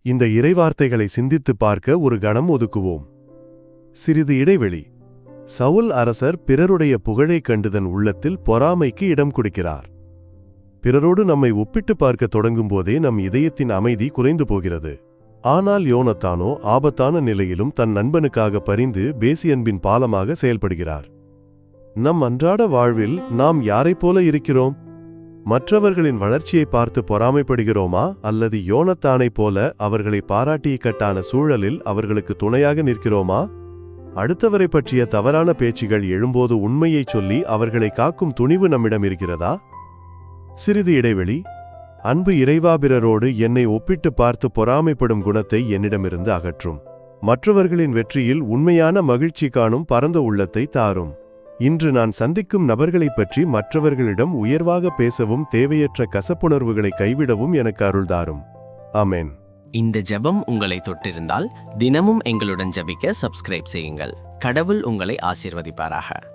இந்த இறைவார்த்தைகளை சிந்தித்துப் பார்க்க ஒரு கணம் ஒதுக்குவோம். சிறிது இடைவெளி. சவுல் அரசர் பிறருடைய புகழைக் கண்டு தன் உள்ளத்தில் பொறாமைக்கு இடம் கொடுக்கிறார். பிறரோடு நம்மை ஒப்பிட்டு பார்க்க தொடங்கும்போதே நம் இதயத்தின் அமைதி குறைந்து போகிறது. ஆனால் யோனத்தானோ ஆபத்தான நிலையிலும் தன் நண்பனுக்காக பரிந்து பேசியன்பின் பாலமாக செயல்படுகிறார். நம் அன்றாட வாழ்வில் நாம் யாரைப் போல இருக்கிறோம்? மற்றவர்களின் வளர்ச்சியை பார்த்து பொறாமைப்படுகிறோமா, அல்லது யோனத்தானைப் போல அவர்களை பாராட்டியக்கட்டான சூழலில் அவர்களுக்கு துணையாக நிற்கிறோமா? அடுத்தவரை பற்றிய தவறான பேச்சுகள் எழும்போது உண்மையைச் சொல்லி அவர்களை காக்கும் துணிவு நம்மிடம் இருக்கிறதா? சிறிது இடைவெளி. அன்பு இறைவா, பிறரோடு என்னை ஒப்பிட்டு பார்த்து பொறாமைப்படும் குணத்தை என்னிடமிருந்து அகற்றும். மற்றவர்களின் வெற்றியில் உண்மையான மகிழ்ச்சி காணும் பரந்த உள்ளத்தை தாரும். இன்று நான் சந்திக்கும் நபர்களைப் பற்றி மற்றவர்களிடம் உயர்வாக பேசவும் தேவையற்ற கசப்புணர்வுகளை கைவிடவும் எனக்கு அருள்தாரும். ஆமென். இந்த ஜெபம் உங்களை தொட்டிருந்தால் தினமும் எங்களுடன் ஜெபிக்க சப்ஸ்கிரைப் செய்யுங்கள். கடவுள் உங்களை ஆசீர்வதிப்பாராக.